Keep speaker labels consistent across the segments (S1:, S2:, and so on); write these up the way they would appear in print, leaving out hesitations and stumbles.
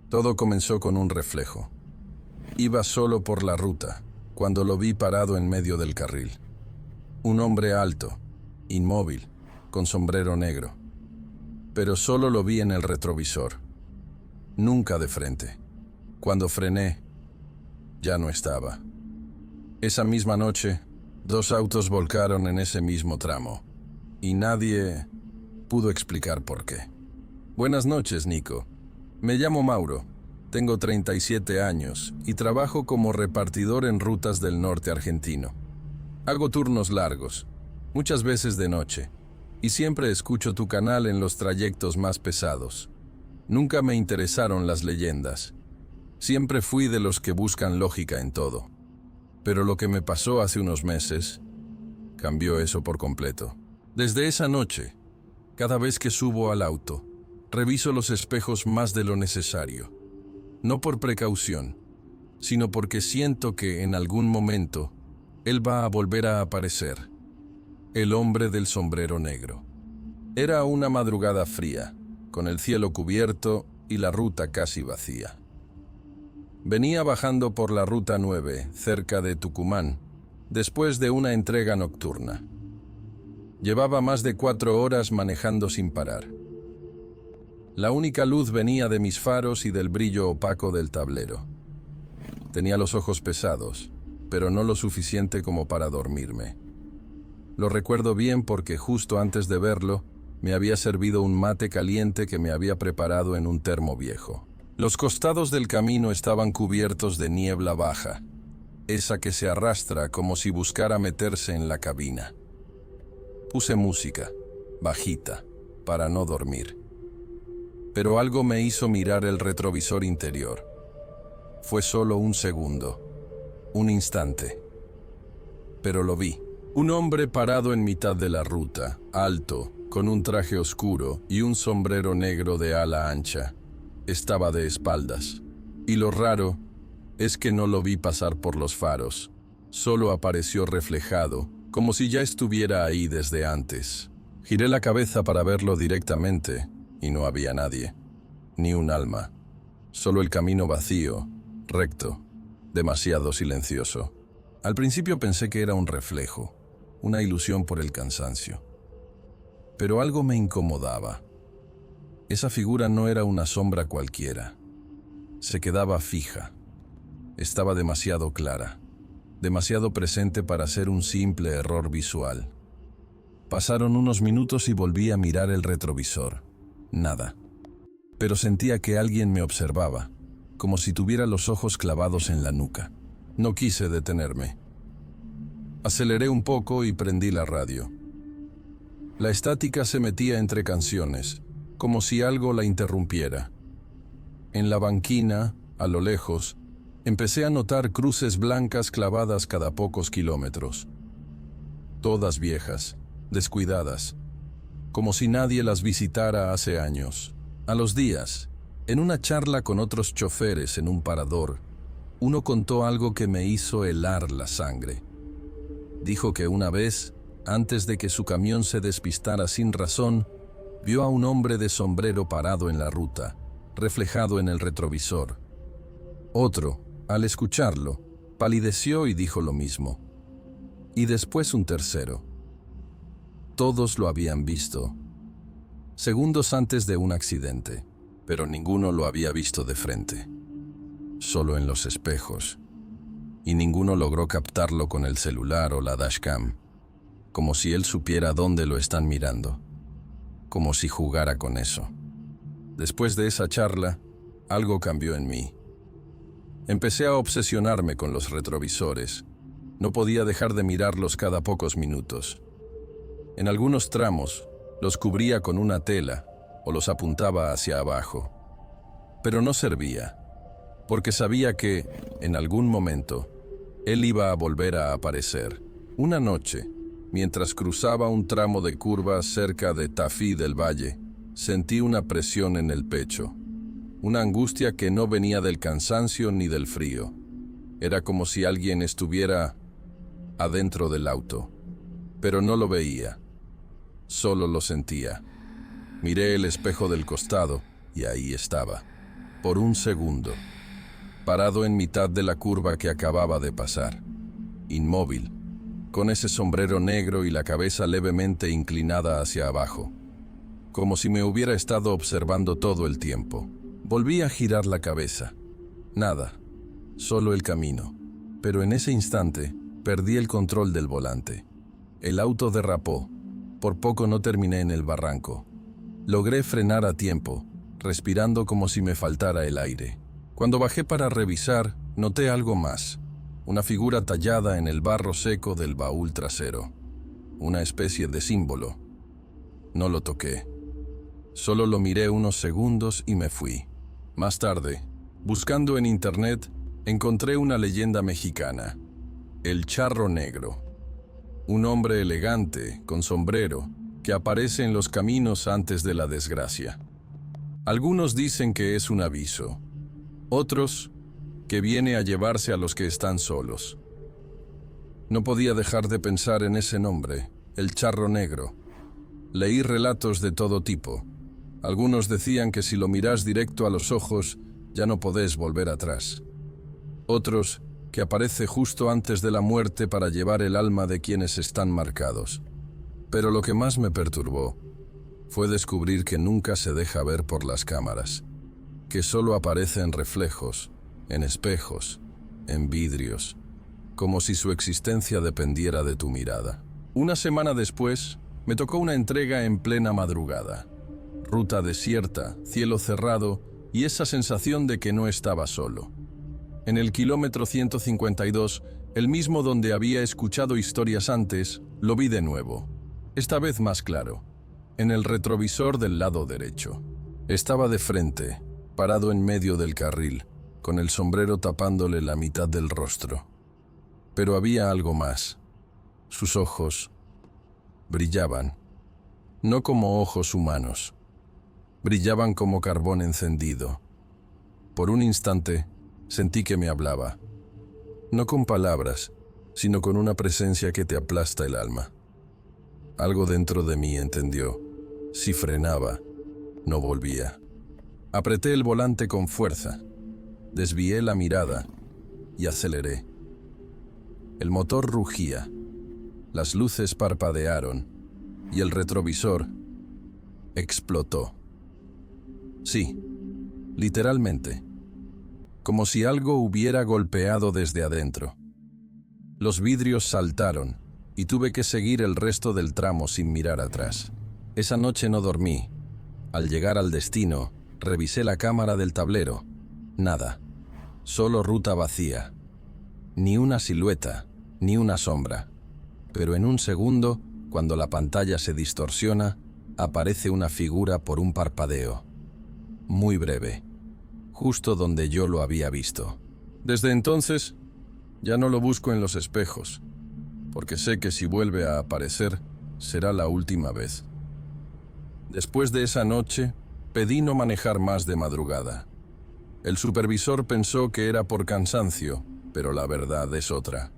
S1: Todo comenzó con un reflejo. Iba solo por la ruta, cuando lo vi parado en medio del carril. Un hombre alto, inmóvil, con sombrero negro. Pero solo lo vi en el retrovisor. Nunca de frente. Cuando frené, ya no estaba. Esa misma noche, 2 autos volcaron en ese mismo tramo, y nadie pudo explicar por qué. Buenas noches, Nico. Me llamo Mauro, tengo 37 años y trabajo como repartidor en rutas del norte argentino. Hago turnos largos, muchas veces de noche, y siempre escucho tu canal en los trayectos más pesados. Nunca me interesaron las leyendas. Siempre fui de los que buscan lógica en todo. Pero lo que me pasó hace unos meses cambió eso por completo. Desde esa noche, cada vez que subo al auto, reviso los espejos más de lo necesario. No por precaución, sino porque siento que en algún momento él va a volver a aparecer. El hombre del sombrero negro. Era una madrugada fría, con el cielo cubierto y la ruta casi vacía. Venía bajando por la Ruta 9, cerca de Tucumán, después de una entrega nocturna. Llevaba más de 4 horas manejando sin parar. La única luz venía de mis faros y del brillo opaco del tablero. Tenía los ojos pesados, pero no lo suficiente como para dormirme. Lo recuerdo bien porque justo antes de verlo, me había servido un mate caliente que me había preparado en un termo viejo. Los costados del camino estaban cubiertos de niebla baja, esa que se arrastra como si buscara meterse en la cabina. Puse música, bajita, para no dormir. Pero algo me hizo mirar el retrovisor interior. Fue solo un segundo, un instante. Pero lo vi. Un hombre parado en mitad de la ruta, alto, con un traje oscuro y un sombrero negro de ala ancha. Estaba de espaldas. Y lo raro es que no lo vi pasar por los faros. Solo apareció reflejado, como si ya estuviera ahí desde antes. Giré la cabeza para verlo directamente, y no había nadie. Ni un alma. Solo el camino vacío, recto, demasiado silencioso. Al principio pensé que era un reflejo, una ilusión por el cansancio. Pero algo me incomodaba. Esa figura no era una sombra cualquiera. Se quedaba fija. Estaba demasiado clara, demasiado presente para ser un simple error visual. Pasaron unos minutos y volví a mirar el retrovisor. Nada. Pero sentía que alguien me observaba, como si tuviera los ojos clavados en la nuca. No quise detenerme. Aceleré un poco y prendí la radio. La estática se metía entre canciones, como si algo la interrumpiera. En la banquina, a lo lejos, empecé a notar cruces blancas clavadas cada pocos kilómetros. Todas viejas, descuidadas, como si nadie las visitara hace años. A los días, en una charla con otros choferes en un parador, uno contó algo que me hizo helar la sangre. Dijo que una vez, antes de que su camión se despistara sin razón, vio a un hombre de sombrero parado en la ruta, reflejado en el retrovisor. Otro, al escucharlo, palideció y dijo lo mismo. Y después un tercero. Todos lo habían visto, segundos antes de un accidente, pero ninguno lo había visto de frente, solo en los espejos, y ninguno logró captarlo con el celular o la dashcam, como si él supiera dónde lo están mirando, como si jugara con eso. Después de esa charla, algo cambió en mí. Empecé a obsesionarme con los retrovisores. No podía dejar de mirarlos cada pocos minutos. En algunos tramos, los cubría con una tela o los apuntaba hacia abajo. Pero no servía, porque sabía que, en algún momento, él iba a volver a aparecer. Una noche, mientras cruzaba un tramo de curva cerca de Tafí del Valle, sentí una presión en el pecho, una angustia que no venía del cansancio ni del frío. Era como si alguien estuviera adentro del auto, pero no lo veía, solo lo sentía. Miré el espejo del costado y ahí estaba, por un segundo, parado en mitad de la curva que acababa de pasar, inmóvil, con ese sombrero negro y la cabeza levemente inclinada hacia abajo, como si me hubiera estado observando todo el tiempo. Volví a girar la cabeza. Nada, solo el camino. Pero en ese instante, perdí el control del volante. El auto derrapó. Por poco no terminé en el barranco. Logré frenar a tiempo, respirando como si me faltara el aire. Cuando bajé para revisar, noté algo más. Una figura tallada en el barro seco del baúl trasero. Una especie de símbolo. No lo toqué. Solo lo miré unos segundos y me fui. Más tarde, buscando en internet, encontré una leyenda mexicana. El Charro Negro. Un hombre elegante, con sombrero, que aparece en los caminos antes de la desgracia. Algunos dicen que es un aviso. Otros, que viene a llevarse a los que están solos. No podía dejar de pensar en ese nombre, el Charro Negro. Leí relatos de todo tipo. Algunos decían que si lo miras directo a los ojos, ya no podés volver atrás. Otros, que aparece justo antes de la muerte para llevar el alma de quienes están marcados. Pero lo que más me perturbó fue descubrir que nunca se deja ver por las cámaras, que solo aparece en reflejos, en espejos, en vidrios, como si su existencia dependiera de tu mirada. Una semana después, me tocó una entrega en plena madrugada. Ruta desierta, cielo cerrado y esa sensación de que no estaba solo. En el kilómetro 152, el mismo donde había escuchado historias antes, lo vi de nuevo. Esta vez más claro, en el retrovisor del lado derecho. Estaba de frente, parado en medio del carril, con el sombrero tapándole la mitad del rostro. Pero había algo más. Sus ojos brillaban, no como ojos humanos. Brillaban como carbón encendido. Por un instante, sentí que me hablaba. No con palabras, sino con una presencia que te aplasta el alma. Algo dentro de mí entendió. Si frenaba, no volvía. Apreté el volante con fuerza, desvié la mirada y aceleré. El motor rugía, las luces parpadearon y el retrovisor explotó. Sí, literalmente, como si algo hubiera golpeado desde adentro. Los vidrios saltaron y tuve que seguir el resto del tramo sin mirar atrás. Esa noche no dormí. Al llegar al destino, revisé la cámara del tablero. Nada, solo ruta vacía. Ni una silueta, ni una sombra. Pero en un segundo, cuando la pantalla se distorsiona, aparece una figura por un parpadeo. Muy breve, justo donde yo lo había visto. Desde entonces, ya no lo busco en los espejos, porque sé que si vuelve a aparecer, será la última vez. Después de esa noche, pedí no manejar más de madrugada. El supervisor pensó que era por cansancio, pero la verdad es otra.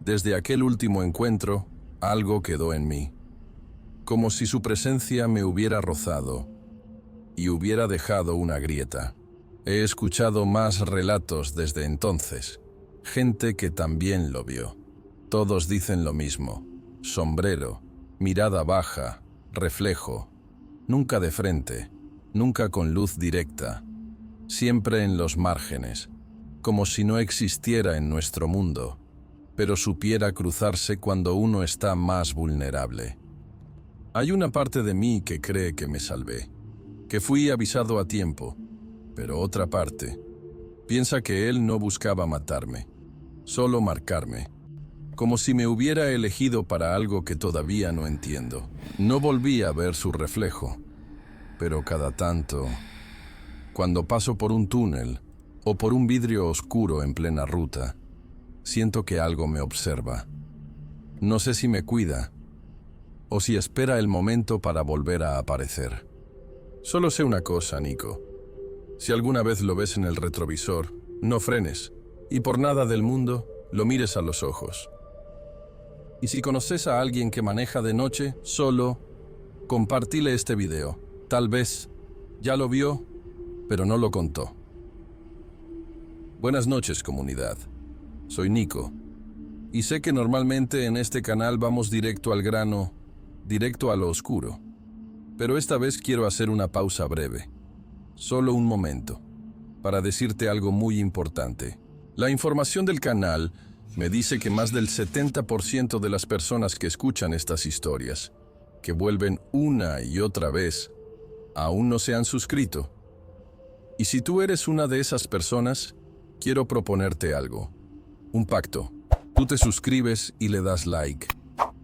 S1: Desde aquel último encuentro, algo quedó en mí, como si su presencia me hubiera rozado y hubiera dejado una grieta. He escuchado más relatos desde entonces, gente que también lo vio. Todos dicen lo mismo: sombrero, mirada baja, reflejo, nunca de frente, nunca con luz directa, siempre en los márgenes, como si no existiera en nuestro mundo, pero supiera cruzarse cuando uno está más vulnerable. Hay una parte de mí que cree que me salvé, que fui avisado a tiempo, pero otra parte piensa que él no buscaba matarme, solo marcarme, como si me hubiera elegido para algo que todavía no entiendo. No volví a ver su reflejo, pero cada tanto, cuando paso por un túnel o por un vidrio oscuro en plena ruta, siento que algo me observa. No sé si me cuida o si espera el momento para volver a aparecer. Solo sé una cosa, Nico. Si alguna vez lo ves en el retrovisor, no frenes y por nada del mundo lo mires a los ojos. Y si conoces a alguien que maneja de noche, solo compartile este video. Tal vez ya lo vio, pero no lo contó. Buenas noches, comunidad. Soy Nico, y sé que normalmente en este canal vamos directo al grano, directo a lo oscuro. Pero esta vez quiero hacer una pausa breve, solo un momento, para decirte algo muy importante. La información del canal me dice que más del 70% de las personas que escuchan estas historias, que vuelven una y otra vez, aún no se han suscrito. Y si tú eres una de esas personas, quiero proponerte algo. Un pacto. Tú te suscribes y le das like.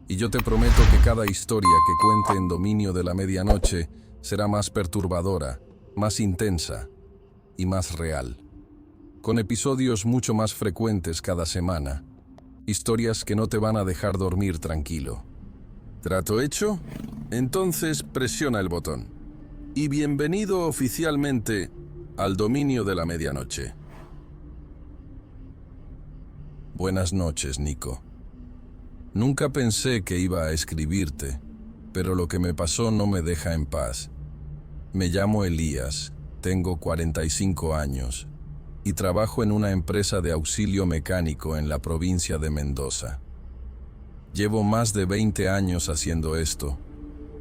S1: Y yo te prometo que cada historia que cuente en Dominio de la Medianoche será más perturbadora, más intensa y más real. Con episodios mucho más frecuentes cada semana. Historias que no te van a dejar dormir tranquilo. ¿Trato hecho? Entonces presiona el botón. Y bienvenido oficialmente al Dominio de la Medianoche. Buenas noches, Nico. Nunca pensé que iba a escribirte, pero lo que me pasó no me deja en paz. Me llamo Elías, tengo 45 años y trabajo en una empresa de auxilio mecánico en la provincia de Mendoza. Llevo más de 20 años haciendo esto.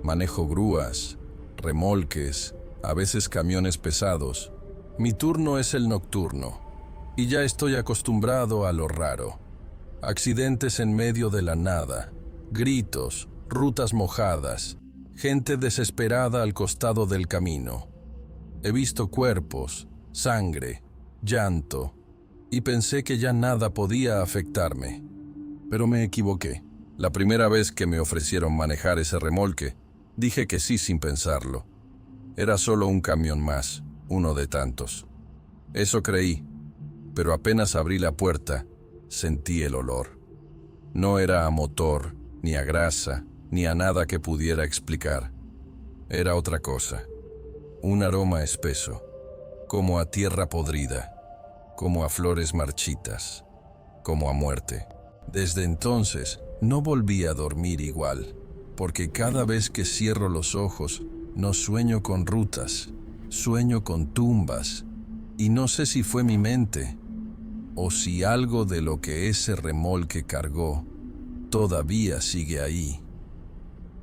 S1: Manejo grúas, remolques, a veces camiones pesados. Mi turno es el nocturno, y ya estoy acostumbrado a lo raro. Accidentes en medio de la nada, gritos, rutas mojadas, gente desesperada al costado del camino. He visto cuerpos, sangre, llanto, y pensé que ya nada podía afectarme. Pero me equivoqué. La primera vez que me ofrecieron manejar ese remolque, dije que sí sin pensarlo. Era solo un camión más, uno de tantos. Eso creí, pero apenas abrí la puerta, sentí el olor. No era a motor, ni a grasa, ni a nada que pudiera explicar. Era otra cosa. Un aroma espeso, como a tierra podrida, como a flores marchitas, como a muerte. Desde entonces, no volví a dormir igual, porque cada vez que cierro los ojos, no sueño con rutas, sueño con tumbas, y no sé si fue mi mente, o si algo de lo que ese remolque cargó todavía sigue ahí.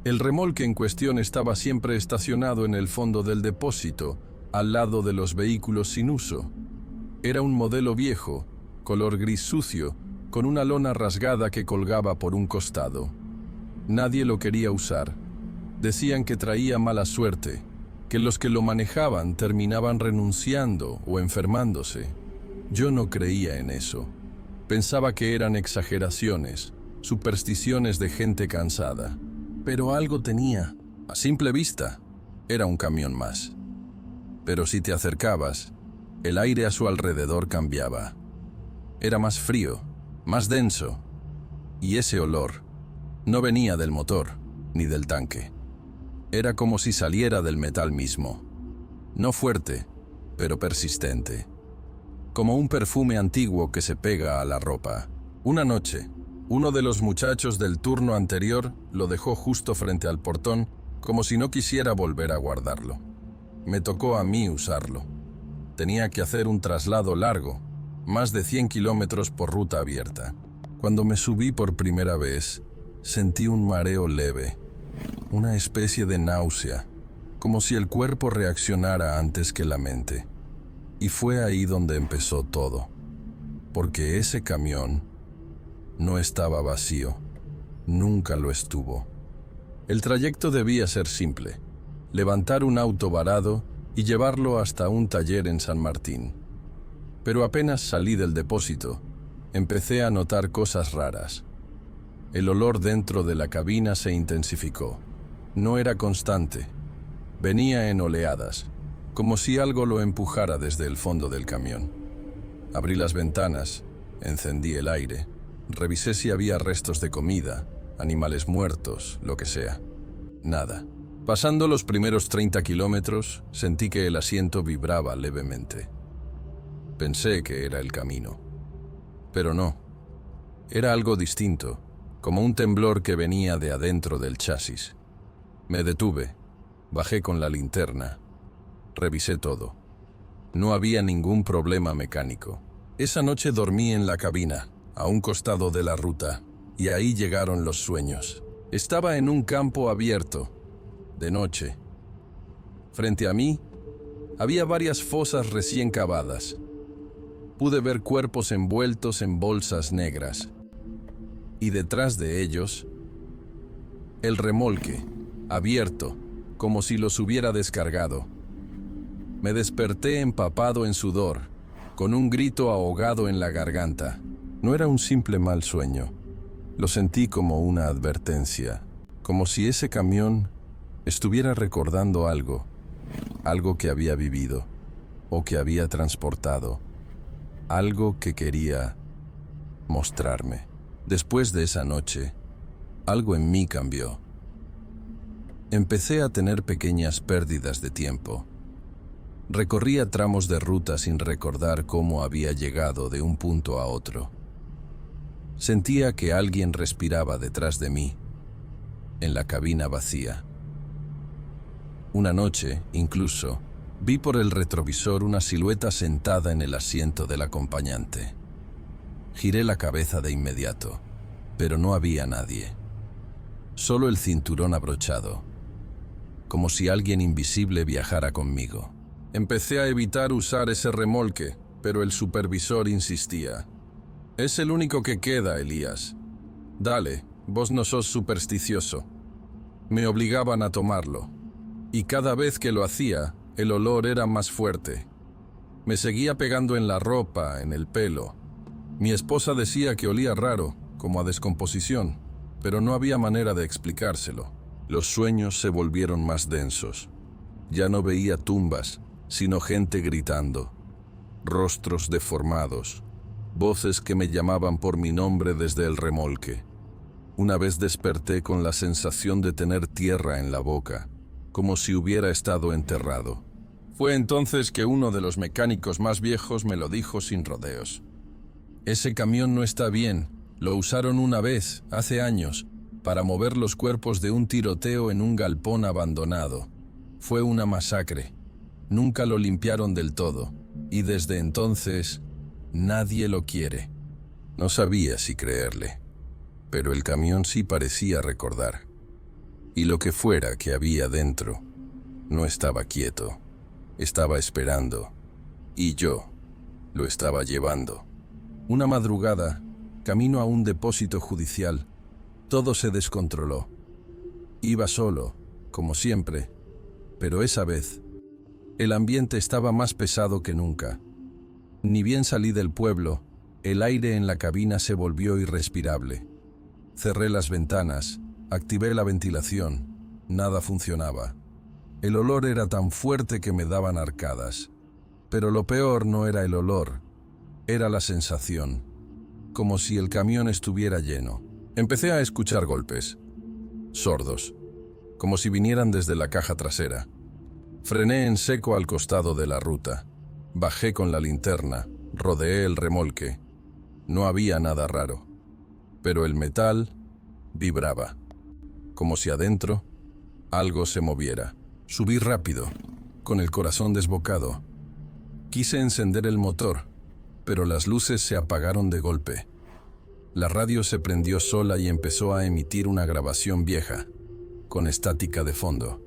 S1: El remolque en cuestión estaba siempre estacionado en el fondo del depósito, al lado de los vehículos sin uso. Era un modelo viejo, color gris sucio, con una lona rasgada que colgaba por un costado. Nadie lo quería usar. Decían que traía mala suerte, que los que lo manejaban terminaban renunciando o enfermándose. Yo no creía en eso. Pensaba que eran exageraciones, supersticiones de gente cansada. Pero algo tenía. A simple vista, era un camión más. Pero si te acercabas, el aire a su alrededor cambiaba. Era más frío, más denso, y ese olor no venía del motor ni del tanque. Era como si saliera del metal mismo. No fuerte, pero persistente. Como un perfume antiguo que se pega a la ropa. Una noche, uno de los muchachos del turno anterior lo dejó justo frente al portón, como si no quisiera volver a guardarlo. Me tocó a mí usarlo. Tenía que hacer un traslado largo, más de 100 kilómetros por ruta abierta. Cuando me subí por primera vez, sentí un mareo leve, una especie de náusea, como si el cuerpo reaccionara antes que la mente. Y fue ahí donde empezó todo, porque ese camión no estaba vacío, nunca lo estuvo. El trayecto debía ser simple: levantar un auto varado y llevarlo hasta un taller en San Martín. Pero apenas salí del depósito, empecé a notar cosas raras. El olor dentro de la cabina se intensificó. No era constante. Venía en oleadas, como si algo lo empujara desde el fondo del camión. Abrí las ventanas, encendí el aire, revisé si había restos de comida, animales muertos, lo que sea. Nada. Pasando los primeros 30 kilómetros, sentí que el asiento vibraba levemente. Pensé que era el camino. Pero no. Era algo distinto, como un temblor que venía de adentro del chasis. Me detuve, bajé con la linterna, revisé todo. No había ningún problema mecánico. Esa noche dormí en la cabina, a un costado de la ruta, y ahí llegaron los sueños. Estaba en un campo abierto, de noche. Frente a mí, había varias fosas recién cavadas. Pude ver cuerpos envueltos en bolsas negras. Y detrás de ellos, el remolque, abierto, como si los hubiera descargado. Me desperté empapado en sudor, con un grito ahogado en la garganta. No era un simple mal sueño. Lo sentí como una advertencia, como si ese camión estuviera recordando algo que había vivido o que había transportado, algo que quería mostrarme. Después de esa noche, algo en mí cambió. Empecé a tener pequeñas pérdidas de tiempo. Recorría tramos de ruta sin recordar cómo había llegado de un punto a otro. Sentía que alguien respiraba detrás de mí, en la cabina vacía. Una noche, incluso, vi por el retrovisor una silueta sentada en el asiento del acompañante. Giré la cabeza de inmediato, pero no había nadie. Solo el cinturón abrochado, como si alguien invisible viajara conmigo. Empecé a evitar usar ese remolque, pero el supervisor insistía. «Es el único que queda, Elías. Dale, vos no sos supersticioso». Me obligaban a tomarlo, y cada vez que lo hacía, el olor era más fuerte. Me seguía pegando en la ropa, en el pelo. Mi esposa decía que olía raro, como a descomposición, pero no había manera de explicárselo. Los sueños se volvieron más densos. Ya no veía tumbas, sino gente gritando, rostros deformados, voces que me llamaban por mi nombre desde el remolque. Una vez desperté con la sensación de tener tierra en la boca, como si hubiera estado enterrado. Fue entonces que uno de los mecánicos más viejos me lo dijo sin rodeos. «Ese camión no está bien, lo usaron una vez, hace años, para mover los cuerpos de un tiroteo en un galpón abandonado. Fue una masacre. Nunca lo limpiaron del todo, y desde entonces nadie lo quiere». No sabía si creerle, pero el camión sí parecía recordar. Y lo que fuera que había dentro, no estaba quieto, estaba esperando, y yo lo estaba llevando. Una madrugada, camino a un depósito judicial, todo se descontroló. Iba solo, como siempre, pero esa vez el ambiente estaba más pesado que nunca. Ni bien salí del pueblo, el aire en la cabina se volvió irrespirable. Cerré las ventanas, activé la ventilación, nada funcionaba. El olor era tan fuerte que me daban arcadas. Pero lo peor no era el olor, era la sensación, como si el camión estuviera lleno. Empecé a escuchar golpes, sordos, como si vinieran desde la caja trasera. Frené en seco al costado de la ruta. Bajé con la linterna, rodeé el remolque. No había nada raro, pero el metal vibraba, como si adentro algo se moviera. Subí rápido, con el corazón desbocado. Quise encender el motor, pero las luces se apagaron de golpe. La radio se prendió sola y empezó a emitir una grabación vieja, con estática de fondo.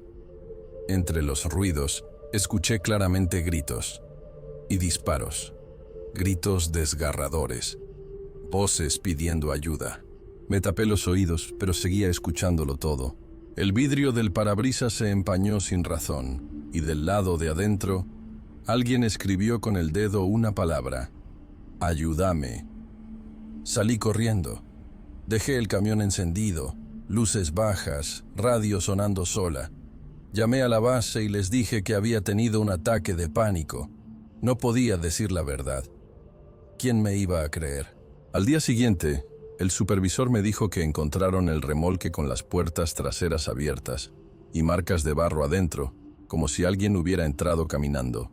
S1: Entre los ruidos, escuché claramente gritos y disparos, gritos desgarradores, voces pidiendo ayuda. Me tapé los oídos, pero seguía escuchándolo todo. El vidrio del parabrisas se empañó sin razón, y del lado de adentro, alguien escribió con el dedo una palabra: «Ayúdame». Salí corriendo. Dejé el camión encendido, luces bajas, radio sonando sola. Llamé a la base y les dije que había tenido un ataque de pánico. No podía decir la verdad. ¿Quién me iba a creer? Al día siguiente, el supervisor me dijo que encontraron el remolque con las puertas traseras abiertas y marcas de barro adentro, como si alguien hubiera entrado caminando.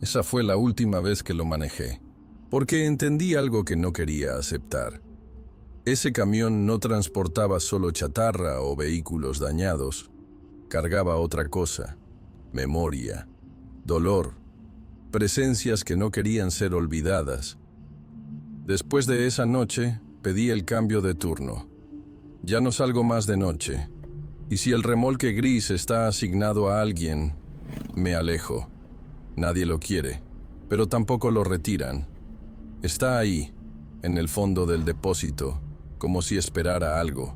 S1: Esa fue la última vez que lo manejé, porque entendí algo que no quería aceptar. Ese camión no transportaba solo chatarra o vehículos dañados, cargaba otra cosa: memoria, dolor, presencias que no querían ser olvidadas, Después de esa noche, pedí el cambio de turno. Ya no salgo más de noche. Y si el remolque gris está asignado a alguien, me alejo. Nadie lo quiere, pero tampoco lo retiran. Está ahí, en el fondo del depósito, como si esperara algo,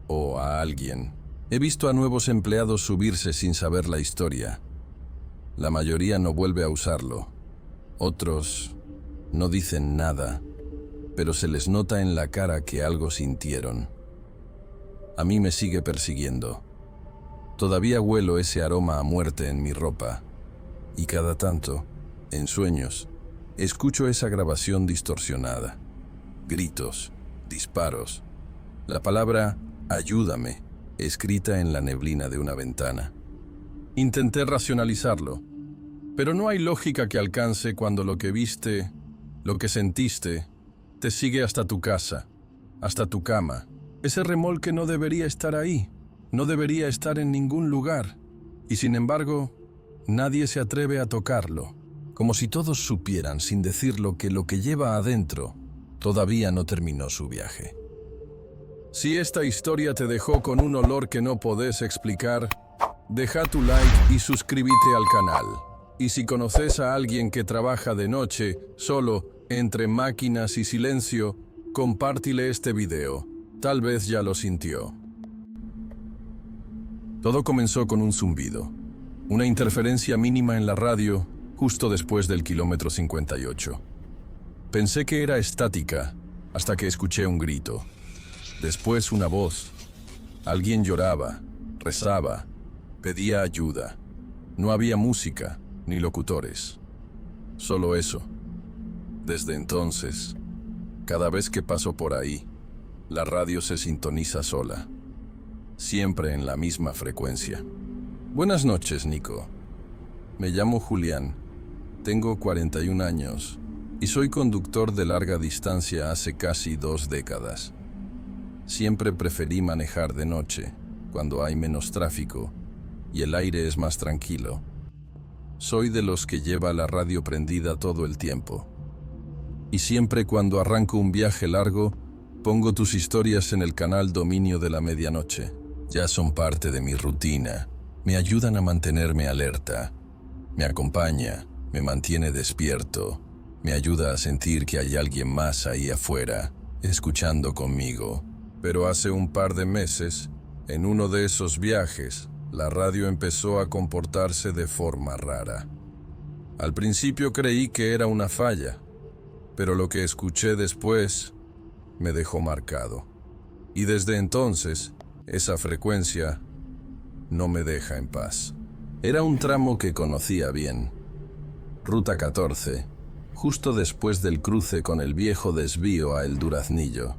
S1: o a alguien. He visto a nuevos empleados subirse sin saber la historia. La mayoría no vuelve a usarlo. Otros no dicen nada, pero se les nota en la cara que algo sintieron. A mí me sigue persiguiendo. Todavía huelo ese aroma a muerte en mi ropa. Y cada tanto, en sueños, escucho esa grabación distorsionada. Gritos, disparos. La palabra «ayúdame» escrita en la neblina de una ventana. Intenté racionalizarlo, pero no hay lógica que alcance cuando lo que viste, lo que sentiste, te sigue hasta tu casa, hasta tu cama. Ese remolque no debería estar ahí, no debería estar en ningún lugar, y sin embargo, nadie se atreve a tocarlo, como si todos supieran sin decirlo que lo que lleva adentro todavía no terminó su viaje. Si esta historia te dejó con un olor que no podés explicar, deja tu like y suscríbete al canal. Y si conoces a alguien que trabaja de noche, solo, entre máquinas y silencio, compártile este video. Tal vez ya lo sintió. Todo comenzó con un zumbido. Una interferencia mínima en la radio, justo después del kilómetro 58. Pensé que era estática, hasta que escuché un grito. Después una voz. Alguien lloraba, rezaba, pedía ayuda. No había música, ni locutores. Solo eso. Desde entonces, cada vez que paso por ahí, la radio se sintoniza sola. Siempre en la misma frecuencia. Buenas noches, Nico. Me llamo Julián. Tengo 41 años y soy conductor de larga distancia hace casi 2 décadas. Siempre preferí manejar de noche, cuando hay menos tráfico y el aire es más tranquilo. Soy de los que lleva la radio prendida todo el tiempo. Y siempre cuando arranco un viaje largo, pongo tus historias en el canal Dominio de la Medianoche. Ya son parte de mi rutina. Me ayudan a mantenerme alerta. Me acompaña, me mantiene despierto. Me ayuda a sentir que hay alguien más ahí afuera, escuchando conmigo. Pero hace un par de meses, en uno de esos viajes, la radio empezó a comportarse de forma rara. Al principio creí que era una falla, pero lo que escuché después me dejó marcado. Y desde entonces, esa frecuencia no me deja en paz. Era un tramo que conocía bien. Ruta 14, justo después del cruce con el viejo desvío a El Duraznillo.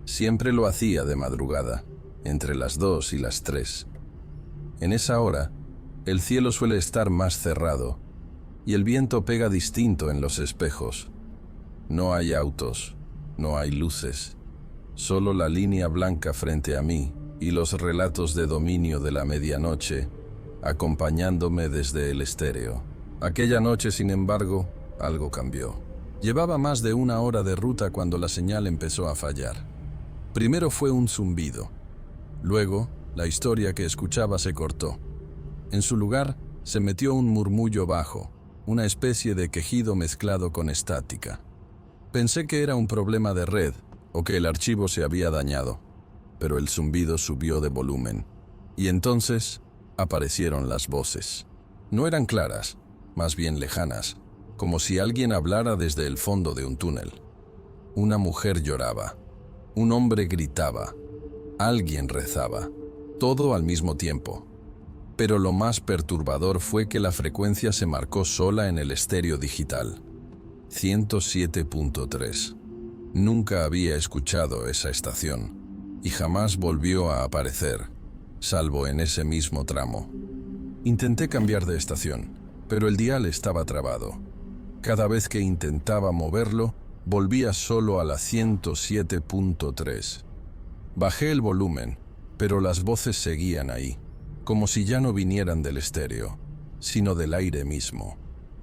S1: Siempre lo hacía de madrugada, entre las 2 y las 3. En esa hora, el cielo suele estar más cerrado y el viento pega distinto en los espejos. No hay autos, no hay luces, solo la línea blanca frente a mí y los relatos de Dominio de la Medianoche acompañándome desde el estéreo. Aquella noche, sin embargo, algo cambió. Llevaba más de 1 hora de ruta cuando la señal empezó a fallar. Primero fue un zumbido. Luego, la historia que escuchaba se cortó. En su lugar, se metió un murmullo bajo, una especie de quejido mezclado con estática. Pensé que era un problema de red o que el archivo se había dañado, pero el zumbido subió de volumen. Y entonces aparecieron las voces. No eran claras, más bien lejanas, como si alguien hablara desde el fondo de un túnel. Una mujer lloraba. Un hombre gritaba, alguien rezaba, todo al mismo tiempo. Pero lo más perturbador fue que la frecuencia se marcó sola en el estéreo digital. 107.3. Nunca había escuchado esa estación, y jamás volvió a aparecer, salvo en ese mismo tramo. Intenté cambiar de estación, pero el dial estaba trabado. Cada vez que intentaba moverlo, volvía solo a la 107.3. Bajé el volumen, pero las voces seguían ahí, como si ya no vinieran del estéreo, sino del aire mismo.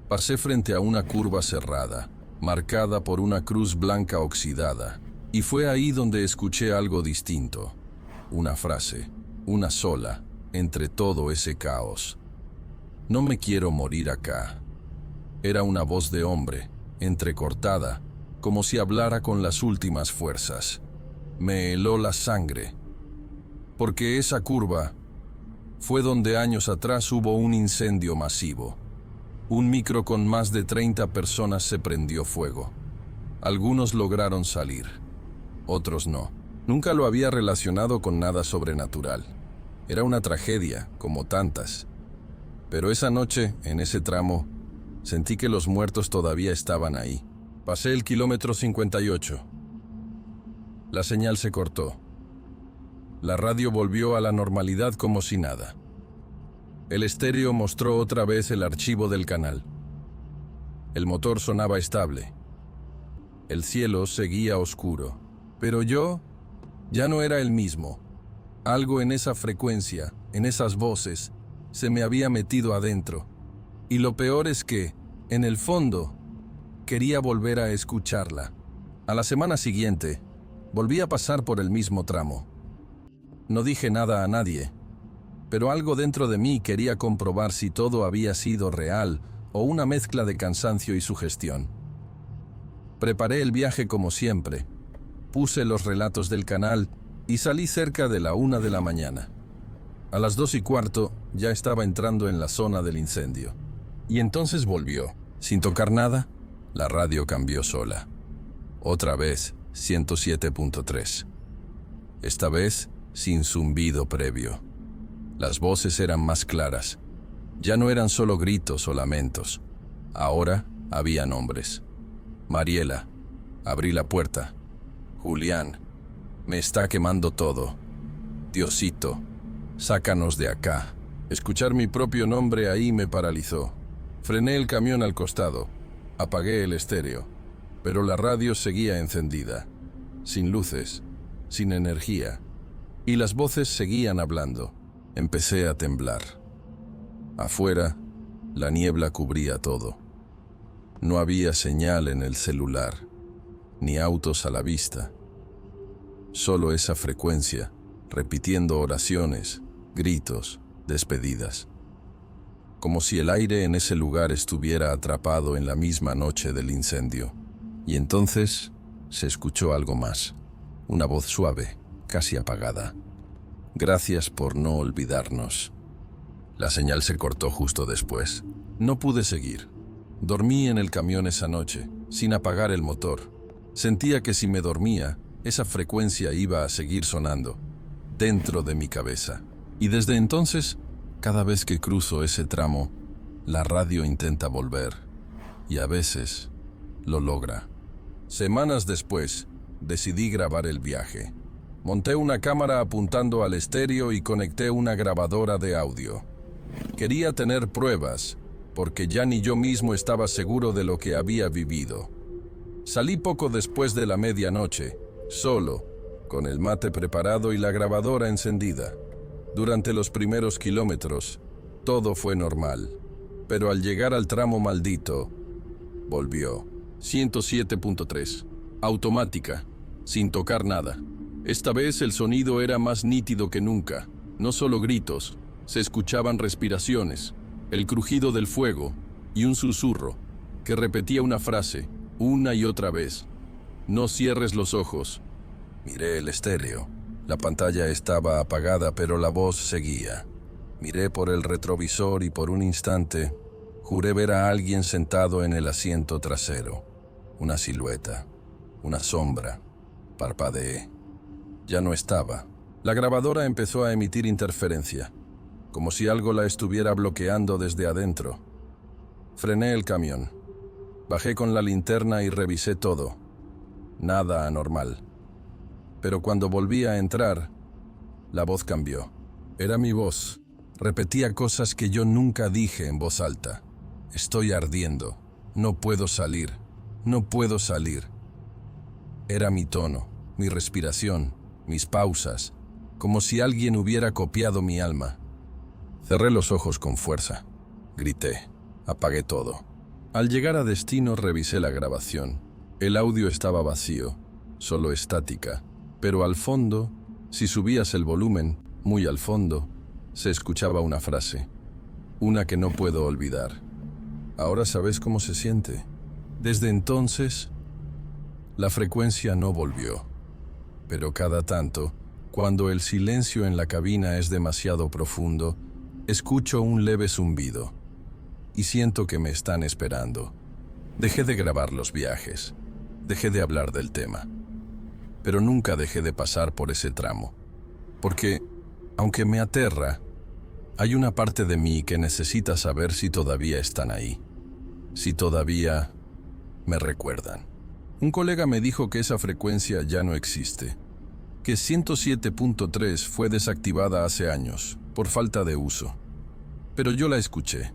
S1: Pasé frente a una curva cerrada, marcada por una cruz blanca oxidada. Y fue ahí donde escuché algo distinto. Una frase, una sola, entre todo ese caos. No me quiero morir acá. Era una voz de hombre, entrecortada, como si hablara con las últimas fuerzas. Me heló la sangre, porque esa curva fue donde años atrás hubo un incendio masivo. Un micro con más de 30 personas se prendió fuego. Algunos lograron salir, otros no. Nunca lo había relacionado con nada sobrenatural. Era una tragedia, como tantas. Pero esa noche, en ese tramo, sentí que los muertos todavía estaban ahí. Pasé el kilómetro 58. La señal se cortó. La radio volvió a la normalidad como si nada. El estéreo mostró otra vez el archivo del canal. El motor sonaba estable. El cielo seguía oscuro. Pero yo ya no era el mismo. Algo en esa frecuencia, en esas voces, se me había metido adentro. Y lo peor es que, en el fondo, quería volver a escucharla. A la semana siguiente, volví a pasar por el mismo tramo. No dije nada a nadie, pero algo dentro de mí quería comprobar si todo había sido real o una mezcla de cansancio y sugestión. Preparé el viaje como siempre, puse los relatos del canal y salí cerca de la 1 de la mañana. A las 2:15 ya estaba entrando en la zona del incendio. Y entonces volvió. Sin tocar nada, la radio cambió sola. Otra vez, 107.3. Esta vez, sin zumbido previo. Las voces eran más claras. Ya no eran solo gritos o lamentos. Ahora había nombres. Mariela. Abrí la puerta. Julián. Me está quemando todo. Diosito. Sácanos de acá. Escuchar mi propio nombre ahí me paralizó. Frené el camión al costado. Apagué el estéreo. Pero la radio seguía encendida. Sin luces. Sin energía. Y las voces seguían hablando. Empecé a temblar. Afuera, la niebla cubría todo. No había señal en el celular, ni autos a la vista. Solo esa frecuencia, repitiendo oraciones, gritos, despedidas. Como si el aire en ese lugar estuviera atrapado en la misma noche del incendio. Y entonces se escuchó algo más. Una voz suave, casi apagada. Gracias por no olvidarnos. La señal se cortó justo después. No pude seguir. Dormí en el camión esa noche, sin apagar el motor. Sentía que si me dormía, esa frecuencia iba a seguir sonando, dentro de mi cabeza. Y desde entonces, cada vez que cruzo ese tramo, la radio intenta volver. Y a veces, lo logra. Semanas después, decidí grabar el viaje. Monté una cámara apuntando al estéreo y conecté una grabadora de audio. Quería tener pruebas, porque ya ni yo mismo estaba seguro de lo que había vivido. Salí poco después de la medianoche, solo, con el mate preparado y la grabadora encendida. Durante los primeros kilómetros, todo fue normal, pero al llegar al tramo maldito, volvió. 107.3. Automática, sin tocar nada. Esta vez el sonido era más nítido que nunca. No solo gritos, se escuchaban respiraciones, el crujido del fuego y un susurro que repetía una frase una y otra vez. No cierres los ojos. Miré el estéreo. La pantalla estaba apagada, pero la voz seguía. Miré por el retrovisor y por un instante juré ver a alguien sentado en el asiento trasero. Una silueta, una sombra. Parpadeé. Ya no estaba. La grabadora empezó a emitir interferencia, como si algo la estuviera bloqueando desde adentro. Frené el camión. Bajé con la linterna y revisé todo. Nada anormal. Pero cuando volví a entrar, la voz cambió. Era mi voz. Repetía cosas que yo nunca dije en voz alta. Estoy ardiendo. No puedo salir. No puedo salir. Era mi tono, mi respiración, mis pausas, como si alguien hubiera copiado mi alma. Cerré los ojos con fuerza. Grité. Apagué todo. Al llegar a destino revisé la grabación. El audio estaba vacío, solo estática, pero al fondo, si subías el volumen, muy al fondo, se escuchaba una frase, una que no puedo olvidar. Ahora sabes cómo se siente. Desde entonces, la frecuencia no volvió, pero cada tanto, cuando el silencio en la cabina es demasiado profundo, escucho un leve zumbido y siento que me están esperando. Dejé de grabar los viajes, dejé de hablar del tema, pero nunca dejé de pasar por ese tramo, porque, aunque me aterra, hay una parte de mí que necesita saber si todavía están ahí, si todavía me recuerdan. Un colega me dijo que esa frecuencia ya no existe, que 107.3 fue desactivada hace años, por falta de uso. Pero yo la escuché,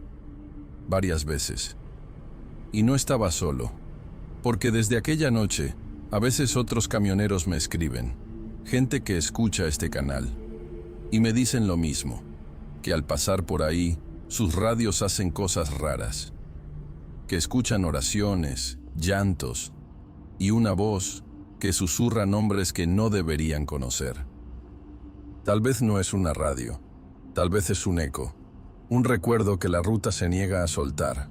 S1: varias veces, y no estaba solo, porque desde aquella noche, a veces otros camioneros me escriben, gente que escucha este canal, y me dicen lo mismo, que al pasar por ahí, sus radios hacen cosas raras, que escuchan oraciones, llantos, y una voz que susurra nombres que no deberían conocer. Tal vez no es una radio, tal vez es un eco, un recuerdo que la ruta se niega a soltar,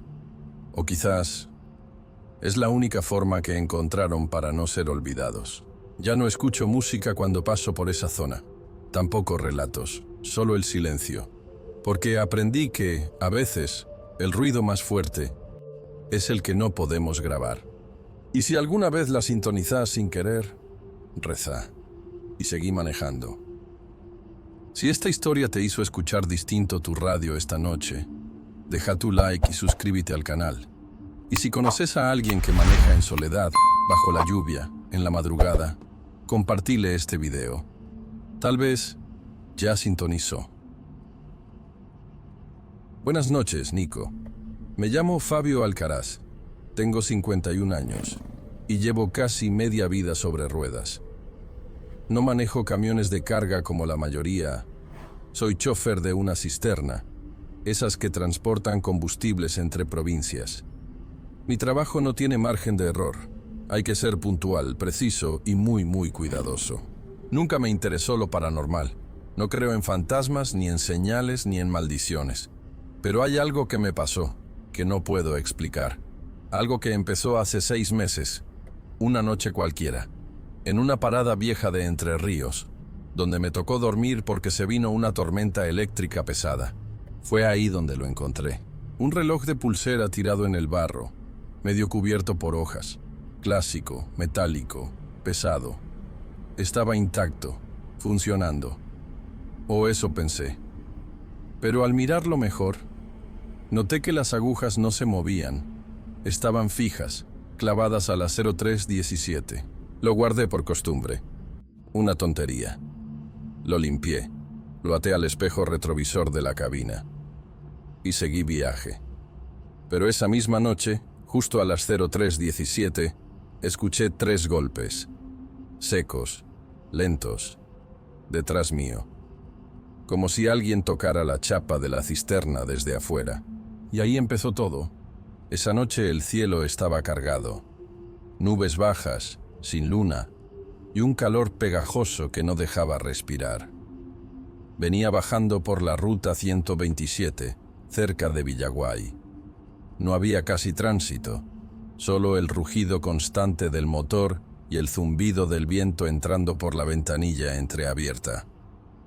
S1: o quizás es la única forma que encontraron para no ser olvidados. Ya no escucho música cuando paso por esa zona, tampoco relatos, solo el silencio, porque aprendí que, a veces, el ruido más fuerte es el que no podemos grabar. Y si alguna vez la sintonizás sin querer, reza y seguí manejando. Si esta historia te hizo escuchar distinto tu radio esta noche, deja tu like y suscríbete al canal. Y si conoces a alguien que maneja en soledad, bajo la lluvia, en la madrugada, compartile este video. Tal vez ya sintonizó. Buenas noches, Nico. Me llamo Fabio Alcaraz. Tengo 51 años y llevo casi media vida sobre ruedas. No manejo camiones de carga como la mayoría. Soy chofer de una cisterna, esas que transportan combustibles entre provincias. Mi trabajo no tiene margen de error. Hay que ser puntual, preciso y muy cuidadoso. Nunca me interesó lo paranormal. No creo en fantasmas, ni en señales, ni en maldiciones. Pero hay algo que me pasó, que no puedo explicar. Algo que empezó hace 6 meses, una noche cualquiera, en una parada vieja de Entre Ríos, donde me tocó dormir porque se vino una tormenta eléctrica pesada. Fue ahí donde lo encontré. Un reloj de pulsera tirado en el barro, medio cubierto por hojas. Clásico, metálico, pesado. Estaba intacto, funcionando. O eso pensé. Pero al mirarlo mejor, noté que las agujas no se movían. Estaban fijas, clavadas a la 0317. Lo guardé por costumbre. Una tontería. Lo limpié. Lo até al espejo retrovisor de la cabina. Y seguí viaje. Pero esa misma noche, justo a las 0317, escuché 3 golpes. Secos, lentos, detrás mío. Como si alguien tocara la chapa de la cisterna desde afuera. Y ahí empezó todo. Esa noche el cielo estaba cargado. Nubes bajas, sin luna, y un calor pegajoso que no dejaba respirar. Venía bajando por la ruta 127, cerca de Villaguay. No había casi tránsito, solo el rugido constante del motor y el zumbido del viento entrando por la ventanilla entreabierta.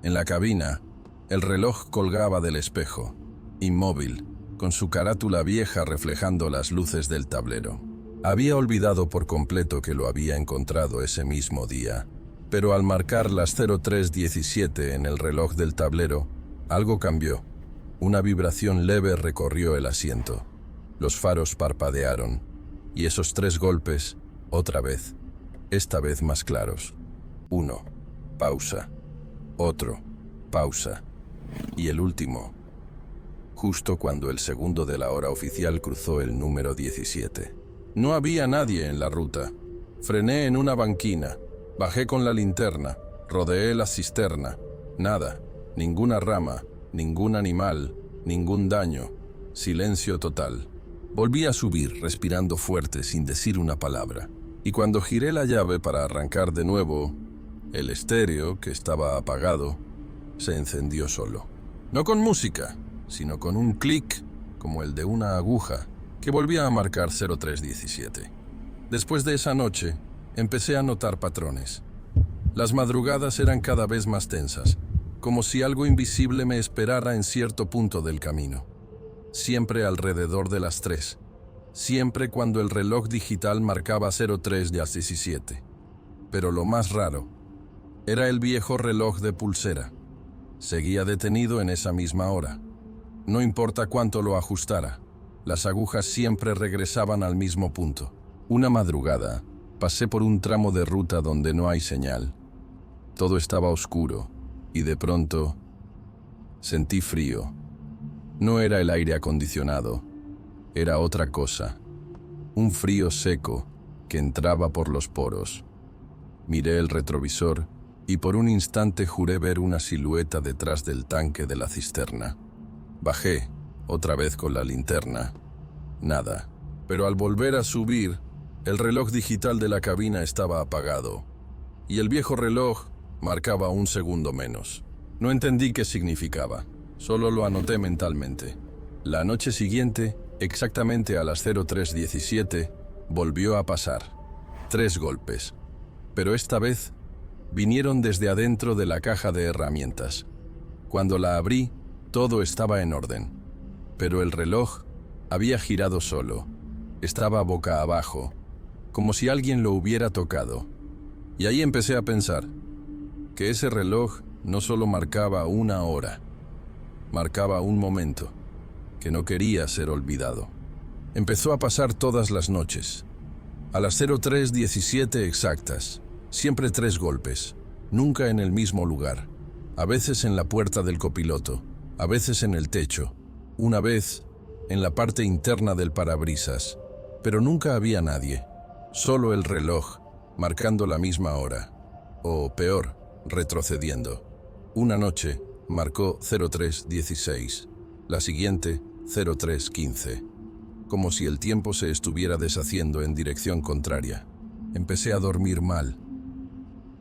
S1: En la cabina, el reloj colgaba del espejo, inmóvil, con su carátula vieja reflejando las luces del tablero. Había olvidado por completo que lo había encontrado ese mismo día, pero al marcar las 0317 en el reloj del tablero, algo cambió. Una vibración leve recorrió el asiento. Los faros parpadearon, y esos 3 golpes, otra vez, esta vez más claros. 1, pausa. Otro, pausa. Y el último, justo cuando el segundo de la hora oficial cruzó el número 17. No había nadie en la ruta. Frené en una banquina, bajé con la linterna, rodeé la cisterna. Nada, ninguna rama, ningún animal, ningún daño. Silencio total. Volví a subir, respirando fuerte, sin decir una palabra. Y cuando giré la llave para arrancar de nuevo, el estéreo, que estaba apagado, se encendió solo. No con música, sino con un clic, como el de una aguja, que volvía a marcar 0317. Después de esa noche, empecé a notar patrones. Las madrugadas eran cada vez más tensas, como si algo invisible me esperara en cierto punto del camino. Siempre alrededor de las 3. Siempre cuando el reloj digital marcaba 0317. Pero lo más raro era el viejo reloj de pulsera. Seguía detenido en esa misma hora. No importa cuánto lo ajustara, las agujas siempre regresaban al mismo punto. Una madrugada, pasé por un tramo de ruta donde no hay señal. Todo estaba oscuro y de pronto sentí frío. No era el aire acondicionado, era otra cosa. Un frío seco que entraba por los poros. Miré el retrovisor y por un instante juré ver una silueta detrás del tanque de la cisterna. Bajé, otra vez con la linterna. Nada. Pero al volver a subir, el reloj digital de la cabina estaba apagado y el viejo reloj marcaba un segundo menos. No entendí qué significaba, solo lo anoté mentalmente. La noche siguiente, exactamente a las 03:17, volvió a pasar. 3 golpes. Pero esta vez vinieron desde adentro de la caja de herramientas. Cuando la abrí, todo estaba en orden. Pero el reloj había girado solo. Estaba boca abajo, como si alguien lo hubiera tocado. Y ahí empecé a pensar que ese reloj no solo marcaba una hora, marcaba un momento que no quería ser olvidado. Empezó a pasar todas las noches. A las 03:17 exactas, siempre 3 golpes, nunca en el mismo lugar. A veces en la puerta del copiloto, a veces en el techo, una vez en la parte interna del parabrisas, pero nunca había nadie, solo el reloj, marcando la misma hora, o peor, retrocediendo. Una noche marcó 03:16, la siguiente 03:15, como si el tiempo se estuviera deshaciendo en dirección contraria. Empecé a dormir mal,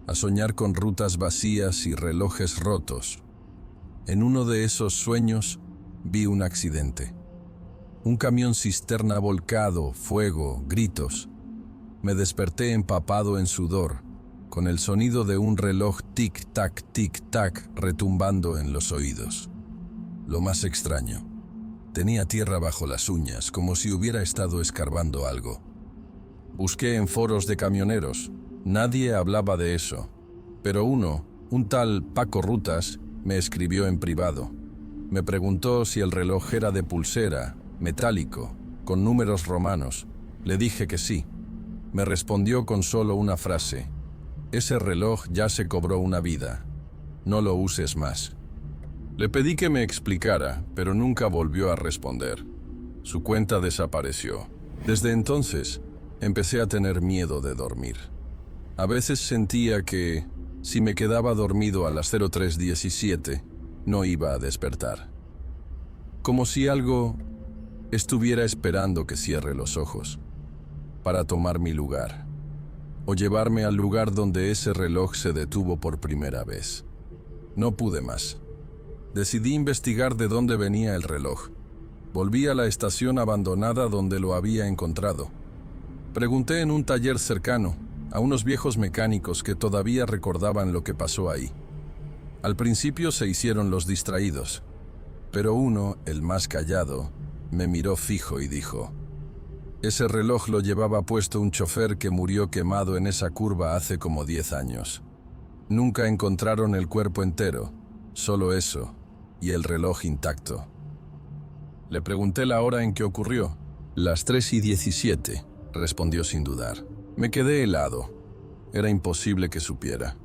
S1: a soñar con rutas vacías y relojes rotos. En uno de esos sueños vi un accidente. Un camión cisterna volcado, fuego, gritos. Me desperté empapado en sudor, con el sonido de un reloj tic-tac retumbando en los oídos. Lo más extraño, tenía tierra bajo las uñas, como si hubiera estado escarbando algo. Busqué en foros de camioneros. Nadie hablaba de eso. Pero un tal Paco Rutas, me escribió en privado. Me preguntó si el reloj era de pulsera, metálico, con números romanos. Le dije que sí. Me respondió con solo una frase: ese reloj ya se cobró una vida. No lo uses más. Le pedí que me explicara, pero nunca volvió a responder. Su cuenta desapareció. Desde entonces, empecé a tener miedo de dormir. A veces sentía que, si me quedaba dormido a las 03:17, no iba a despertar. Como si algo estuviera esperando que cierre los ojos, para tomar mi lugar, o llevarme al lugar donde ese reloj se detuvo por primera vez. No pude más. Decidí investigar de dónde venía el reloj. Volví a la estación abandonada donde lo había encontrado. Pregunté en un taller cercano a unos viejos mecánicos que todavía recordaban lo que pasó ahí. Al principio se hicieron los distraídos, pero uno, el más callado, me miró fijo y dijo: ese reloj lo llevaba puesto un chofer que murió quemado en esa curva hace como 10 años. Nunca encontraron el cuerpo entero, solo eso, y el reloj intacto. Le pregunté la hora en que ocurrió. Las 3:17, respondió sin dudar. Me quedé helado. Era imposible que supiera.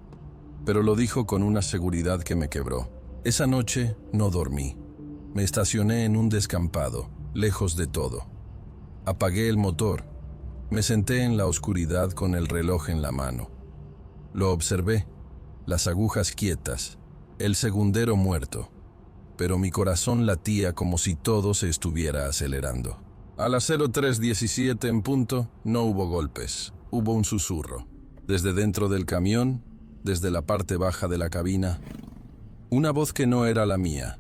S1: Pero lo dijo con una seguridad que me quebró. Esa noche no dormí. Me estacioné en un descampado, lejos de todo. Apagué el motor. Me senté en la oscuridad con el reloj en la mano. Lo observé, las agujas quietas, el segundero muerto, pero mi corazón latía como si todo se estuviera acelerando. A las 03:17 en punto, no hubo golpes. Hubo un susurro. Desde dentro del camión, desde la parte baja de la cabina, una voz que no era la mía.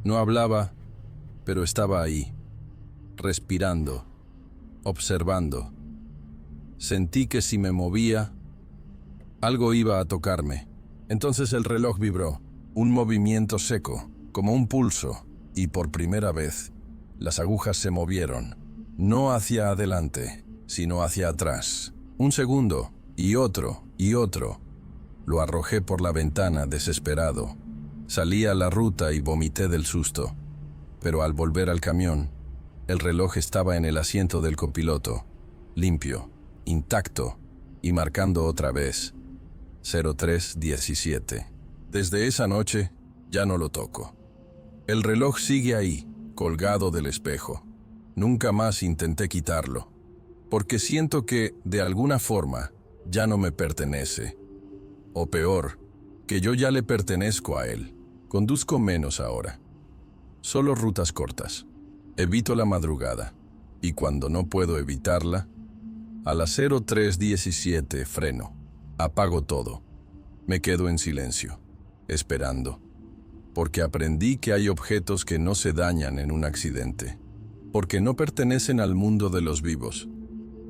S1: No hablaba, pero estaba ahí, respirando, observando. Sentí que si me movía, algo iba a tocarme. Entonces el reloj vibró, un movimiento seco, como un pulso, y por primera vez, las agujas se movieron, no hacia adelante, sino hacia atrás. Un segundo, y otro, y otro. Lo arrojé por la ventana, desesperado. Salí a la ruta y vomité del susto. Pero al volver al camión, el reloj estaba en el asiento del copiloto, limpio, intacto, y marcando otra vez, 03:17. Desde esa noche, ya no lo toco. El reloj sigue ahí, colgado del espejo. Nunca más intenté quitarlo, porque siento que, de alguna forma, ya no me pertenece. O peor, que yo ya le pertenezco a él. Conduzco menos ahora. Solo rutas cortas. Evito la madrugada. Y cuando no puedo evitarla, a las 03:17 freno. Apago todo. Me quedo en silencio, esperando. Porque aprendí que hay objetos que no se dañan en un accidente. Porque no pertenecen al mundo de los vivos.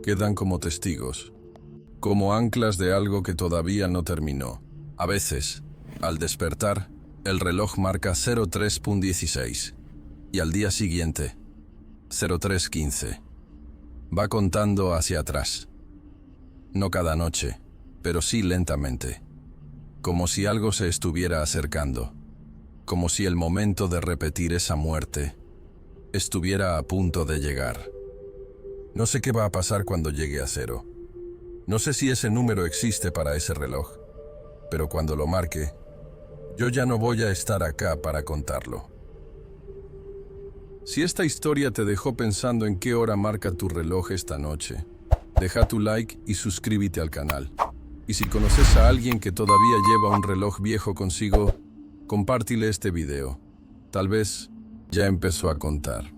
S1: Quedan como testigos. Como anclas de algo que todavía no terminó. A veces, al despertar, el reloj marca 03:16 y al día siguiente, 03:15. Va contando hacia atrás. No cada noche, pero sí lentamente. Como si algo se estuviera acercando. Como si el momento de repetir esa muerte estuviera a punto de llegar. No sé qué va a pasar cuando llegue a 0. No sé si ese número existe para ese reloj, pero cuando lo marque, yo ya no voy a estar acá para contarlo. Si esta historia te dejó pensando en qué hora marca tu reloj esta noche, deja tu like y suscríbete al canal. Y si conoces a alguien que todavía lleva un reloj viejo consigo, compártile este video. Tal vez ya empezó a contar.